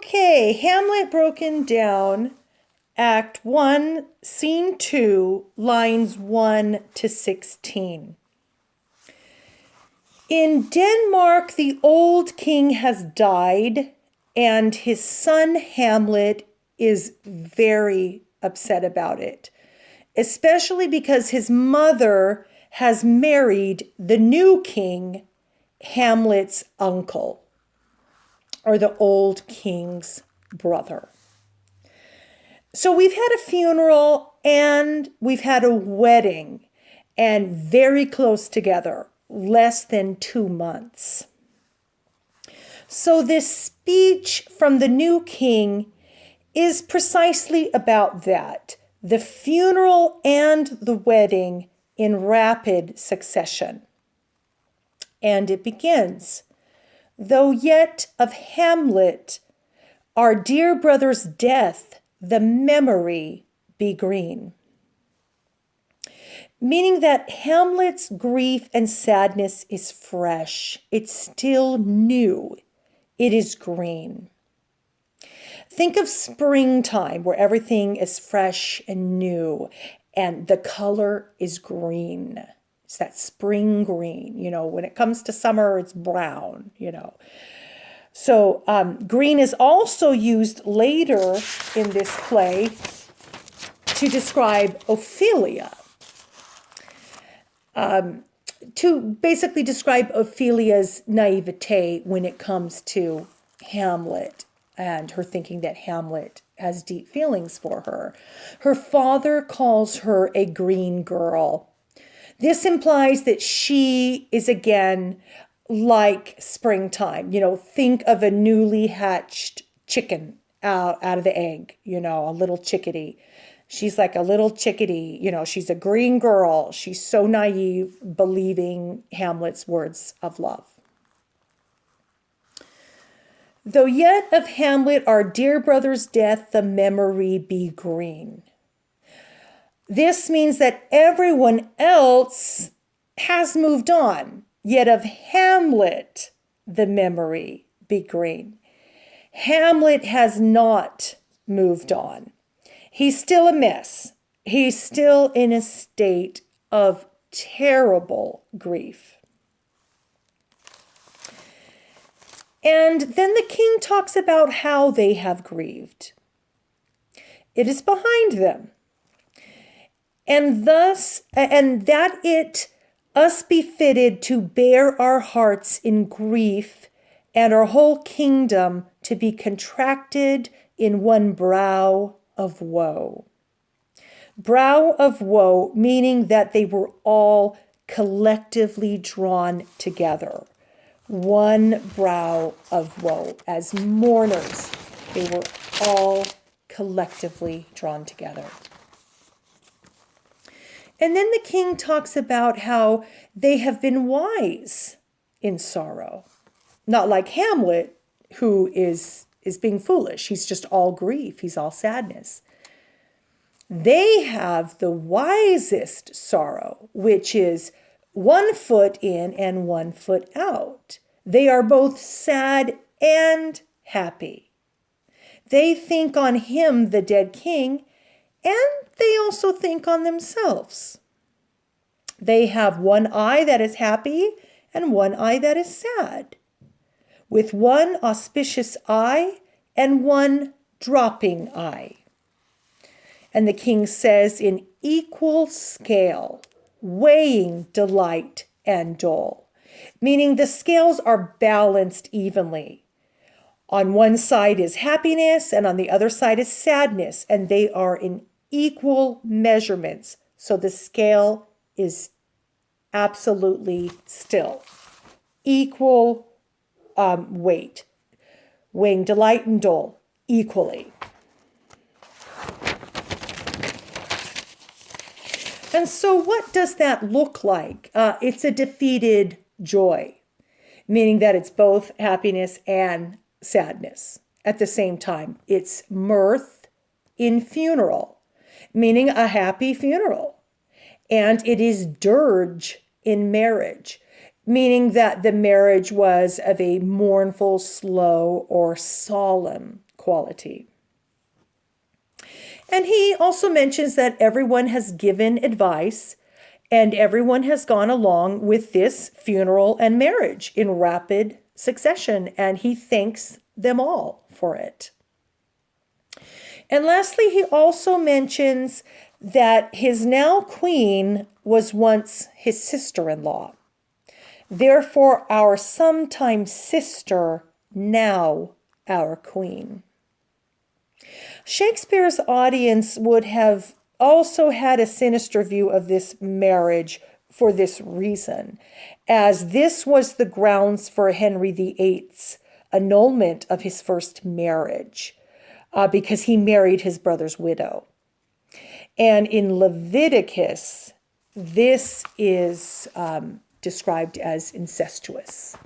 Okay, Hamlet Broken Down, Act 1, Scene 2, lines 1 to 16. In Denmark, the old king has died, and his son Hamlet is very upset about it, especially because his mother has married the new king, Hamlet's uncle, or the old king's brother. So we've had a funeral and we've had a wedding, and very close together, less than 2 months. So this speech from the new king is precisely about that, the funeral and the wedding in rapid succession. And it begins, "Though yet of Hamlet, our dear brother's death, the memory be green." Meaning that Hamlet's grief and sadness is fresh. It's still new. It is green. Think of springtime where everything is fresh and new and the color is green. It's that spring green. When it comes to summer, it's brown, So green is also used later in this play to describe Ophelia. To basically describe Ophelia's naivete when it comes to Hamlet and her thinking that Hamlet has deep feelings for her. Her father calls her a green girl. This implies that she is again like springtime. Think of a newly hatched chicken out of the egg, a little chickadee. She's like a little chickadee, she's a green girl. She's so naive, believing Hamlet's words of love. "Though yet of Hamlet, our dear brother's death, the memory be green." This means that everyone else has moved on, yet of Hamlet, the memory be green. Hamlet has not moved on. He's still a mess. He's still in a state of terrible grief. And then the king talks about how they have grieved. It is behind them. And that it us befitted to bear our hearts in grief and our whole kingdom to be contracted in one brow of woe. Brow of woe, meaning that they were all collectively drawn together. One brow of woe. As mourners, they were all collectively drawn together. And then the king talks about how they have been wise in sorrow. Not like Hamlet, who is being foolish. He's just all grief. He's all sadness. They have the wisest sorrow, which is 1 foot in and 1 foot out. They are both sad and happy. They think on him, the dead king, and they also think on themselves. They have one eye that is happy and one eye that is sad, with one auspicious eye and one dropping eye. And the king says, in equal scale, weighing delight and dole, meaning the scales are balanced evenly. On one side is happiness and on the other side is sadness, and they are in equal measurements. So the scale is absolutely still. Equal weight, weighing delight and dole equally. And so what does that look like? It's a defeated joy, meaning that it's both happiness and sadness at the same time. It's mirth in funeral, meaning a happy funeral. And it is dirge in marriage, meaning that the marriage was of a mournful, slow, or solemn quality. And he also mentions that everyone has given advice and everyone has gone along with this funeral and marriage in rapid succession, and he thanks them all for it. And lastly, he also mentions that his now queen was once his sister-in-law. Therefore, our sometime sister, now our queen. Shakespeare's audience would have also had a sinister view of this marriage for this reason, as this was the grounds for Henry VIII's annulment of his first marriage, because he married his brother's widow. And in Leviticus, this is described as incestuous.